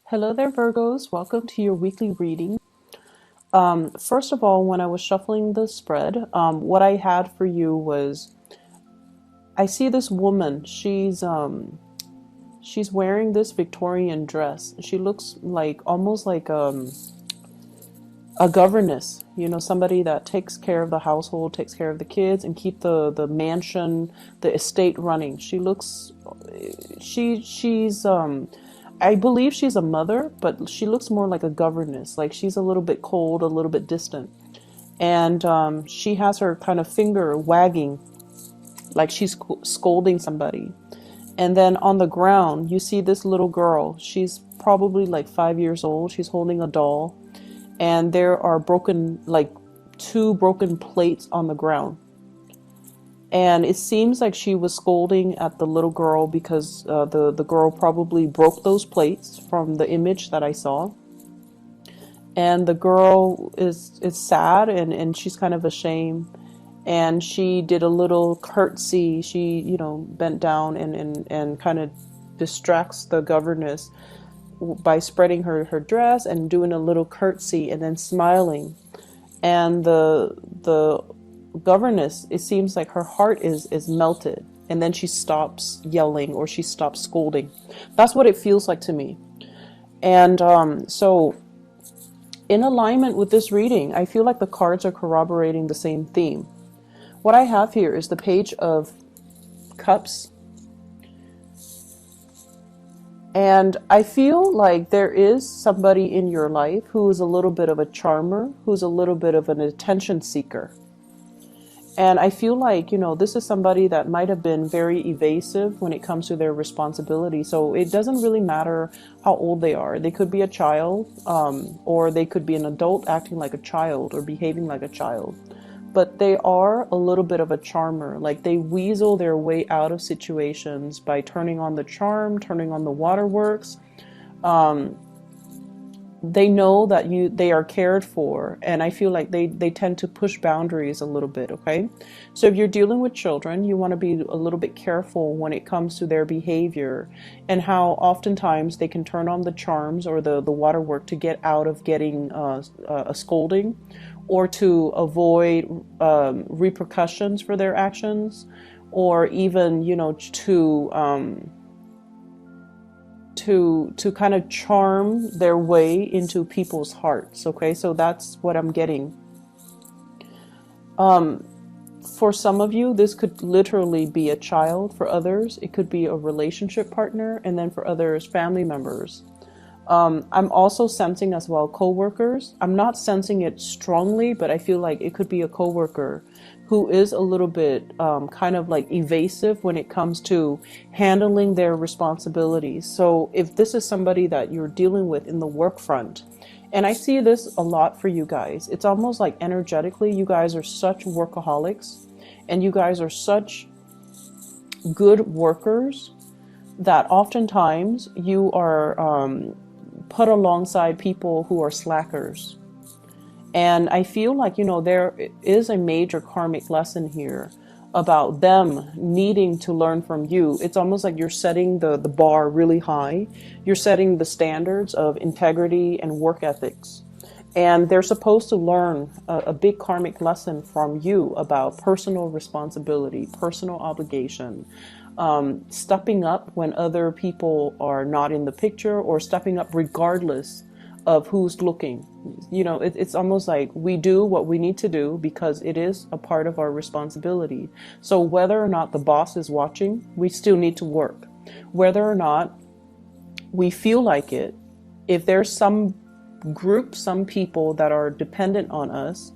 Hello there, Virgos. Welcome to your weekly reading. First of all, when I was shuffling the spread, what I had for you was I see this woman. She's wearing this Victorian dress. She looks like almost like a governess. You know, somebody that takes care of the household, takes care of the kids, and keep the mansion, the estate running. She looks she's I believe she's a mother, but she looks more like a governess. Like she's a little bit cold, a little bit distant. And she has her kind of finger wagging like she's scolding somebody. And then on the ground, you see this little girl. She's probably like 5 years old. She's holding a doll. And there are like two broken plates on the ground. And it seems like she was scolding at the little girl because the girl probably broke those plates from the image that I saw. And the girl is sad and she's kind of ashamed. And she did a little curtsy. She, bent down and kind of distracts the governess by spreading her dress and doing a little curtsy and then smiling. And the governess, it seems like her heart is melted, and then she stops yelling or she stops scolding. That's what it feels like to me. And so in alignment with this reading, I feel like the cards are corroborating the same theme. What I have here is the Page of Cups. And I feel like there is somebody in your life who is a little bit of a charmer, who's a little bit of an attention seeker. And I feel like, this is somebody that might have been very evasive when it comes to their responsibility. So it doesn't really matter how old they are. They could be a child, or they could be an adult acting like a child or behaving like a child. But they are a little bit of a charmer. Like they weasel their way out of situations by turning on the charm, turning on the waterworks. They know that they are cared for, and I feel like they tend to push boundaries a little bit. Okay, so if you're dealing with children, you want to be a little bit careful when it comes to their behavior and how oftentimes they can turn on the charms or the waterwork to get out of getting a scolding, or to avoid repercussions for their actions, or even to kind of charm their way into people's hearts. Okay, so that's what I'm getting. For some of you, this could literally be a child. For others, it could be a relationship partner, and then for others, family members. I'm also sensing as well co-workers. I'm not sensing it strongly, but I feel like it could be a co-worker who is a little bit kind of like evasive when it comes to handling their responsibilities. So if this is somebody that you're dealing with in the work front, and I see this a lot for you guys, it's almost like energetically, you guys are such workaholics and you guys are such good workers that oftentimes you are put alongside people who are slackers. And I feel like, there is a major karmic lesson here about them needing to learn from you. It's almost like you're setting the bar really high. You're setting the standards of integrity and work ethics. And they're supposed to learn a big karmic lesson from you about personal responsibility, personal obligation, stepping up when other people are not in the picture, or stepping up regardless of who's looking. It's almost like we do what we need to do because it is a part of our responsibility. So whether or not the boss is watching, we still need to work. Whether or not we feel like it, if there's some group, some people that are dependent on us,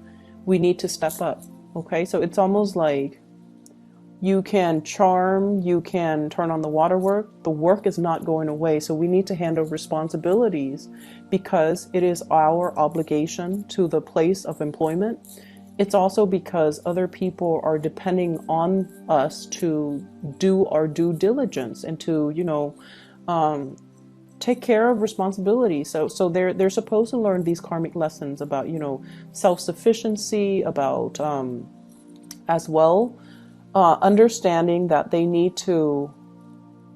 we need to step up. Okay, so it's almost like you can charm, you can turn on the waterwork. The work is not going away. So we need to handle responsibilities because it is our obligation to the place of employment. It's also because other people are depending on us to do our due diligence and to, take care of responsibility. So they're supposed to learn these karmic lessons about, self-sufficiency, about as well, understanding that they need to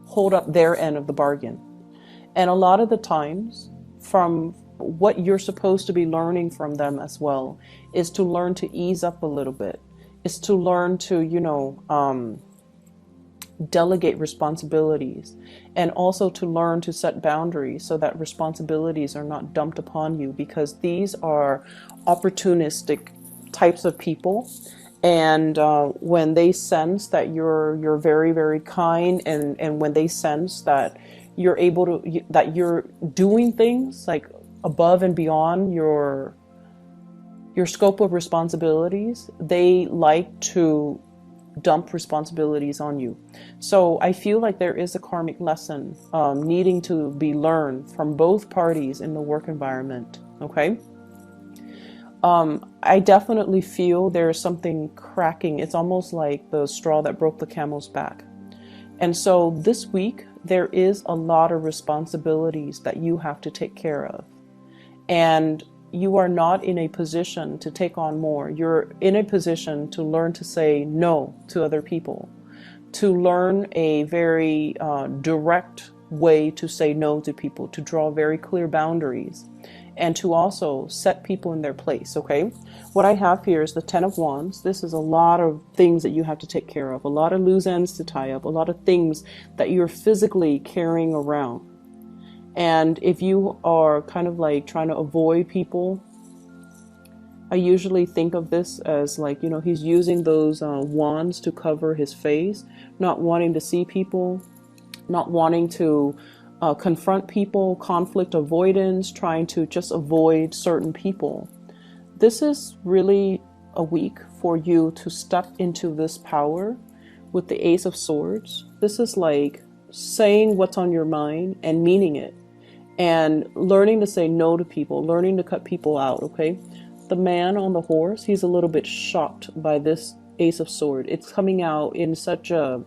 hold up their end of the bargain. And a lot of the times, from what you're supposed to be learning from them as well, is to learn to ease up a little bit, is to learn to, delegate responsibilities, and also to learn to set boundaries so that responsibilities are not dumped upon you, because these are opportunistic types of people. And when they sense that you're very, very kind, and when they sense that you're able to, that you're doing things like above and beyond your scope of responsibilities, they like to dump responsibilities on you. So I feel like there is a karmic lesson needing to be learned from both parties in the work environment. Okay. I definitely feel there's something cracking. It's almost like the straw that broke the camel's back. And so this week, there is a lot of responsibilities that you have to take care of. And you are not in a position to take on more. You're in a position to learn to say no to other people, to learn a very direct way to say no to people, to draw very clear boundaries, and to also set people in their place. Okay, what I have here is the Ten of Wands. This is a lot of things that you have to take care of, a lot of loose ends to tie up, a lot of things that you're physically carrying around. And if you are kind of like trying to avoid people, I usually think of this as like, he's using those wands to cover his face, not wanting to see people, not wanting to confront people, conflict avoidance, trying to just avoid certain people. This is really a week for you to step into this power with the Ace of Swords. This is like saying what's on your mind and meaning it, and learning to say no to people, learning to cut people out. Okay, the man on the horse, he's a little bit shocked by this Ace of Swords. It's coming out in such a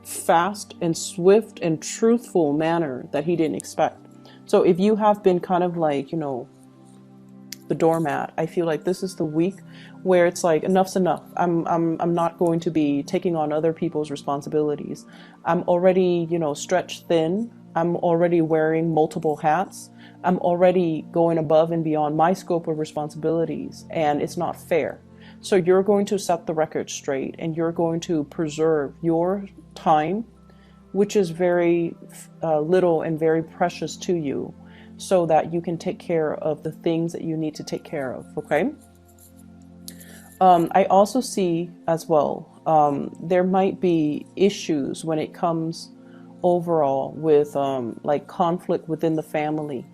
fast and swift and truthful manner that he didn't expect. So if you have been kind of like, the doormat, I feel like this is the week where it's like, enough's enough. I'm not going to be taking on other people's responsibilities. I'm already, stretched thin. I'm already wearing multiple hats. I'm already going above and beyond my scope of responsibilities, and it's not fair. So you're going to set the record straight, and you're going to preserve your time, which is very little and very precious to you, so that you can take care of the things that you need to take care of. Okay. I also see as well, there might be issues when it comes overall with like conflict within the family.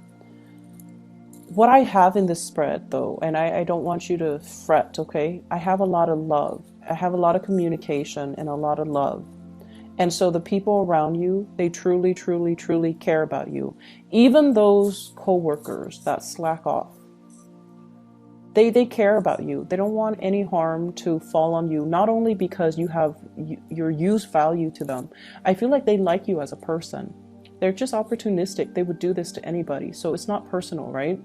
What I have in this spread though, and I don't want you to fret, okay? I have a lot of love. I have a lot of communication and a lot of love. And so the people around you, they truly, truly, truly care about you. Even those co-workers that slack off, they care about you. They don't want any harm to fall on you, not only because your use value to them. I feel like they like you as a person. They're just opportunistic. They would do this to anybody. So it's not personal, right?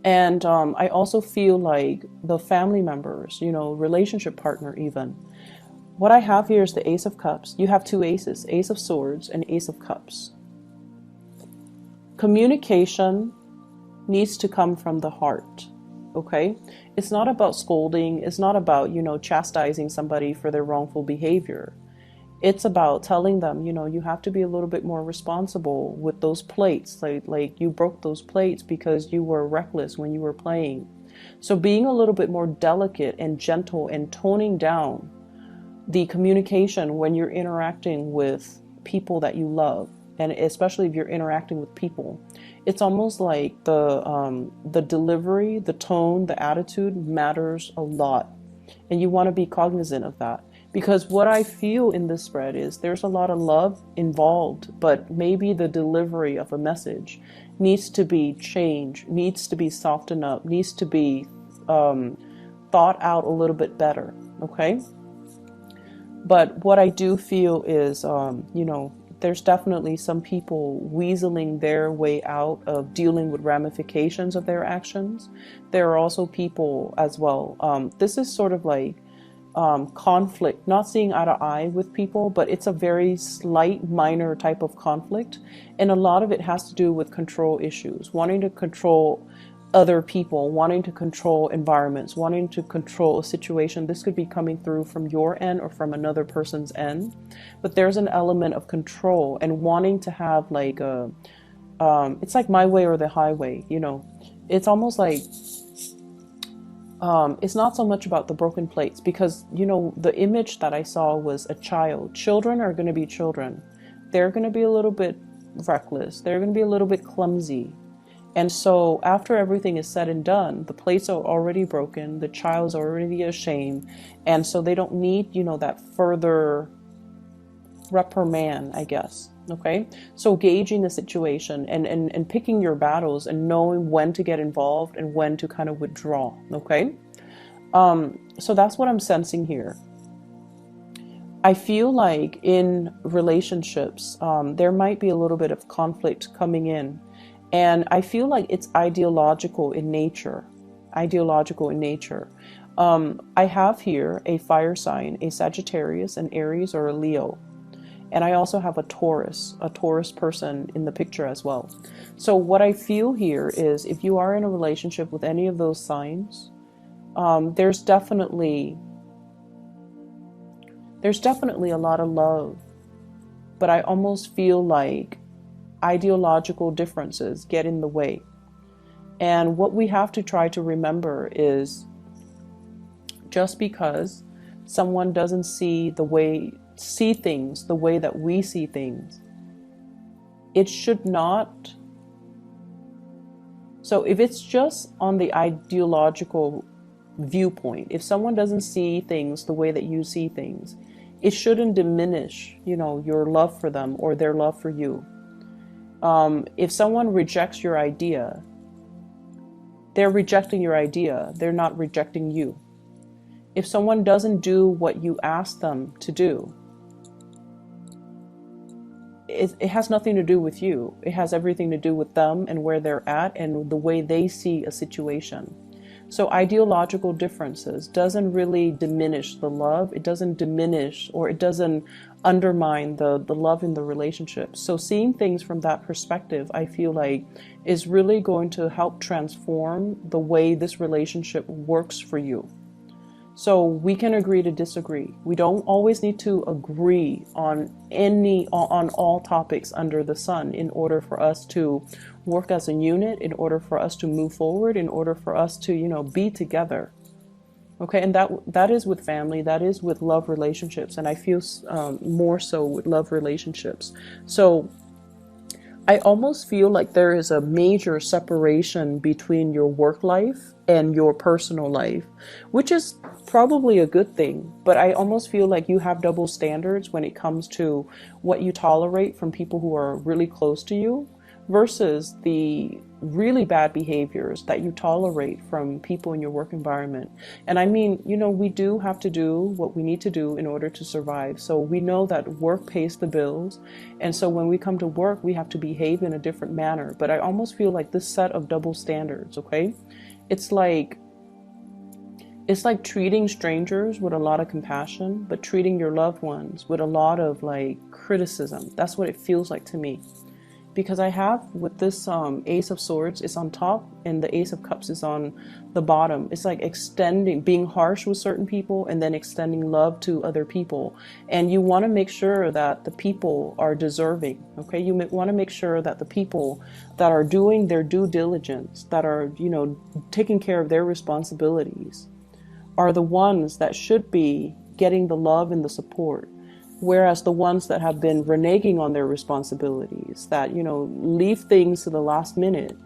And I also feel like the family members, relationship partner even. What I have here is the Ace of Cups. You have two aces, Ace of Swords and Ace of Cups. Communication needs to come from the heart. Okay, it's not about scolding. It's not about, chastising somebody for their wrongful behavior. It's about telling them, you have to be a little bit more responsible with those plates. Like you broke those plates because you were reckless when you were playing. So being a little bit more delicate and gentle and toning down the communication when you're interacting with people that you love, and especially if you're interacting with people. It's almost like the delivery, the tone, the attitude matters a lot. And you want to be cognizant of that. Because what I feel in this spread is there's a lot of love involved, but maybe the delivery of a message needs to be changed, needs to be softened up, needs to be thought out a little bit better. Okay? But what I do feel is, there's definitely some people weaseling their way out of dealing with ramifications of their actions. There are also people as well. This is sort of like, conflict, not seeing eye to eye with people, but it's a very slight, minor type of conflict. And a lot of it has to do with control issues, wanting to control other people, wanting to control environments, wanting to control a situation. This could be coming through from your end or from another person's end. But there's an element of control and wanting to have like a, it's like my way or the highway, you know. It's almost like, it's not so much about the broken plates, because, you know, the image that I saw was a child. Children are going to be children. They're going to be a little bit reckless. They're going to be a little bit clumsy. And so after everything is said and done, the plates are already broken. The child's already ashamed. And so they don't need, you know, that further reprimand, I guess. Okay, so gauging the situation and picking your battles and knowing when to get involved and when to kind of withdraw. Okay, so that's what I'm sensing here. I feel like in relationships, there might be a little bit of conflict coming in, and I feel like it's ideological in nature. Ideological in nature. I have here a fire sign, a Sagittarius, an Aries, or a Leo. And I also have a Taurus person in the picture as well. So what I feel here is if you are in a relationship with any of those signs, there's definitely a lot of love. But I almost feel like ideological differences get in the way. And what we have to try to remember is just because someone doesn't see things the way that we see things, it should not. So if it's just on the ideological viewpoint, if someone doesn't see things the way that you see things, it shouldn't diminish, you know, your love for them or their love for you. If someone rejects your idea, they're rejecting your idea. They're not rejecting you. If someone doesn't do what you ask them to do, it has nothing to do with you. It has everything to do with them and where they're at and the way they see a situation. So ideological differences doesn't really diminish the love. It doesn't diminish, or it doesn't undermine the love in the relationship. So seeing things from that perspective, I feel like, is really going to help transform the way this relationship works for you. So we can agree to disagree. We don't always need to agree on all topics under the sun in order for us to work as a unit, in order for us to move forward, in order for us to, you know, be together. Okay, and that is with family, that is with love relationships, and I feel more so with love relationships. So I almost feel like there is a major separation between your work life and your personal life, which is probably a good thing. But I almost feel like you have double standards when it comes to what you tolerate from people who are really close to you versus the really bad behaviors that you tolerate from people in your work environment. And I mean, you know, we do have to do what we need to do in order to survive. So we know that work pays the bills. And so when we come to work, we have to behave in a different manner. But I almost feel like this set of double standards, okay? It's like treating strangers with a lot of compassion, but treating your loved ones with a lot of like criticism. That's what it feels like to me. Because I have with this Ace of Swords is on top and the Ace of Cups is on the bottom. It's like being harsh with certain people and then extending love to other people. And you want to make sure that the people are deserving, okay? You want to make sure that the people that are doing their due diligence, that are, you know, taking care of their responsibilities, are the ones that should be getting the love and the support. Whereas the ones that have been reneging on their responsibilities, that, you know, leave things to the last minute,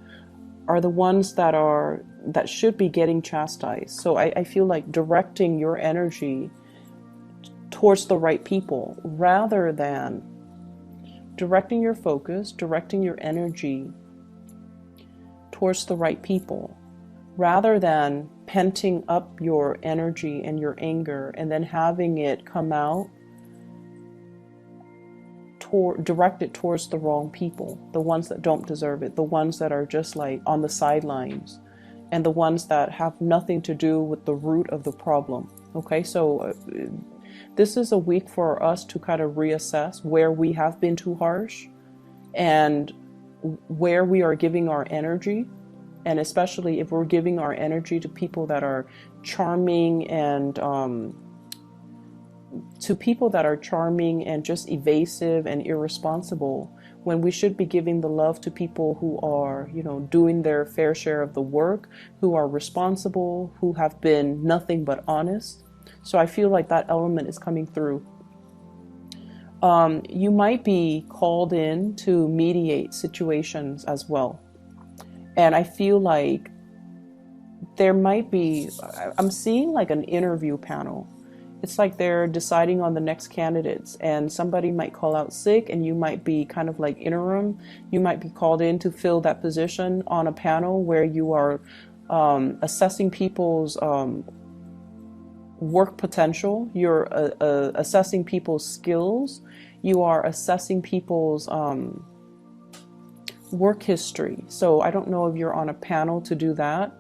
are the ones that should be getting chastised. So I feel like directing your energy towards the right people, rather than directing your focus, directing your energy towards the right people, rather than penting up your energy and your anger and then having it come out directed towards the wrong people, the ones that don't deserve it, the ones that are just like on the sidelines, and the ones that have nothing to do with the root of the problem. Okay, so this is a week for us to kind of reassess where we have been too harsh and where we are giving our energy. And especially if we're giving our energy to people that are charming and just evasive and irresponsible, when we should be giving the love to people who are, you know, doing their fair share of the work, who are responsible, who have been nothing but honest. So I feel like that element is coming through. You might be called in to mediate situations as well. And I feel like there might be, I'm seeing like an interview panel. It's like they're deciding on the next candidates, and somebody might call out sick and you might be kind of like interim. You might be called in to fill that position on a panel where you are assessing people's work potential. You're assessing people's skills. You are assessing people's work history. So I don't know if you're on a panel to do that.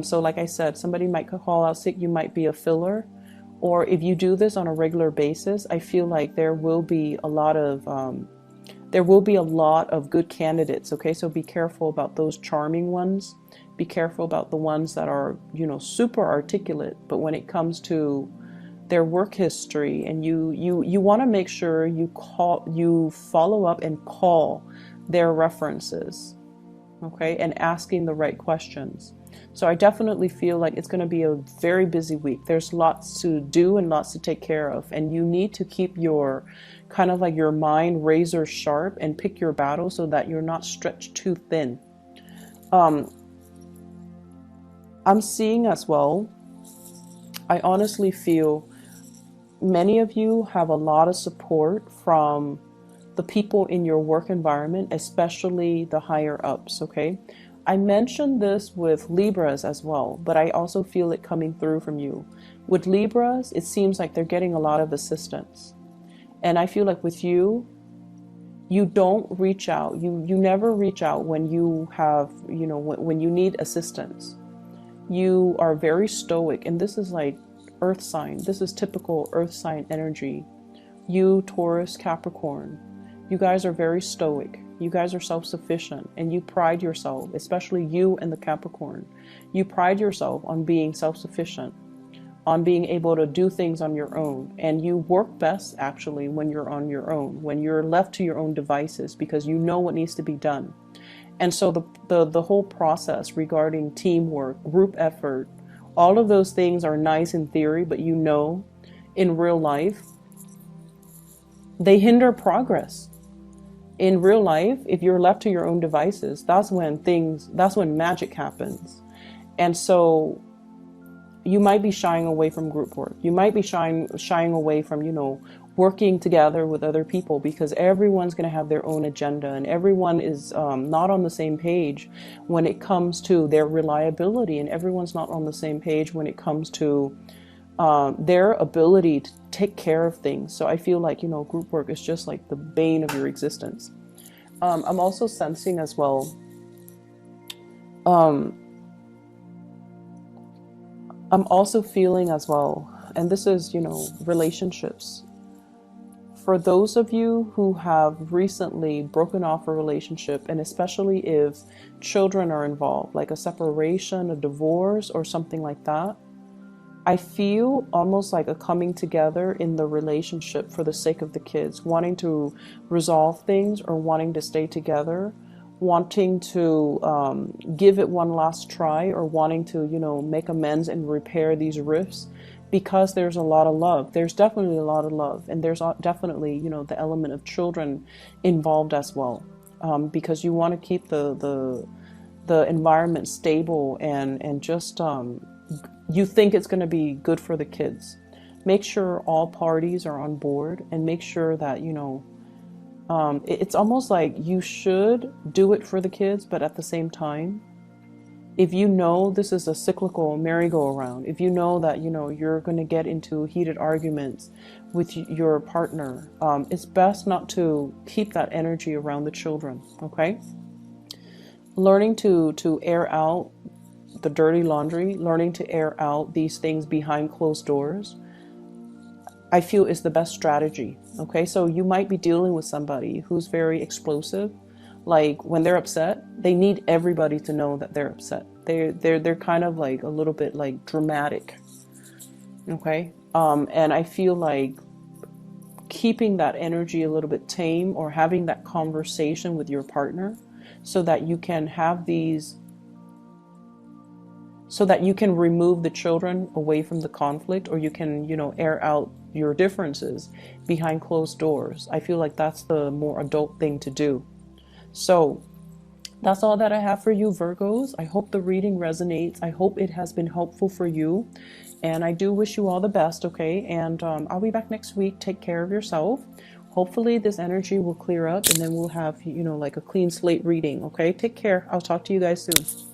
So like I said, somebody might call out sick. You might be a filler. Or if you do this on a regular basis, I feel like there will be a lot of good candidates. Okay, so be careful about those charming ones. Be careful about the ones that are, you know, super articulate, but when it comes to their work history, and you want to make sure you follow up and call their references, okay, and asking the right questions. So I definitely feel like it's going to be a very busy week. There's lots to do and lots to take care of, and you need to keep your kind of like your mind razor sharp and pick your battle so that you're not stretched too thin. I'm seeing as well, I honestly feel many of you have a lot of support from the people in your work environment, especially the higher ups, okay? I mentioned this with Libras as well, but I also feel it coming through from you. With Libras, it seems like they're getting a lot of assistance. And I feel like with you, you don't reach out. You never reach out when you have, you know, when you need assistance. You are very stoic, and this is like earth sign. This is typical earth sign energy. You, Taurus, Capricorn, you guys are very stoic. You guys are self-sufficient, and you pride yourself, especially you and the Capricorn. You pride yourself on being self-sufficient, on being able to do things on your own. And you work best actually when you're on your own, when you're left to your own devices, because you know what needs to be done. And so the whole process regarding teamwork, group effort, all of those things are nice in theory, but you know, in real life, they hinder progress. In real life, if you're left to your own devices, that's when magic happens. And so you might be shying away from group work. You might be shying away from, you know, working together with other people, because everyone's going to have their own agenda, and everyone is not on the same page when it comes to their reliability, and everyone's not on the same page when it comes to their ability to take care of things. So I feel like, you know, group work is just like the bane of your existence. I'm also sensing as well, I'm also feeling as well, and this is, you know, relationships. For those of you who have recently broken off a relationship, and especially if children are involved, like a separation, a divorce, or something like that, I feel almost like a coming together in the relationship for the sake of the kids, wanting to resolve things or wanting to stay together, wanting to give it one last try, or wanting to, you know, make amends and repair these rifts, because there's a lot of love. There's definitely a lot of love, and there's definitely, you know, the element of children involved as well, because you want to keep the environment stable and just you think it's going to be good for the kids. Make sure all parties are on board, and make sure that, you know, it's almost like you should do it for the kids, but at the same time, if you know this is a cyclical merry-go-round, if you know that, you know, you're going to get into heated arguments with your partner, it's best not to keep that energy around the children, okay? Learning to air out the dirty laundry, learning to air out these things behind closed doors, I feel is the best strategy. Okay, so you might be dealing with somebody who's very explosive. Like when they're upset, they need everybody to know that they're upset. They're kind of like a little bit like dramatic. Okay, and I feel like keeping that energy a little bit tame, or having that conversation with your partner, so that you can have these, so that you can remove the children away from the conflict, or you can, air out your differences behind closed doors. I feel like that's the more adult thing to do. So that's all that I have for you, Virgos. I hope the reading resonates. I hope it has been helpful for you. And I do wish you all the best, okay? And I'll be back next week. Take care of yourself. Hopefully this energy will clear up, and then we'll have, like a clean slate reading, okay? Take care. I'll talk to you guys soon.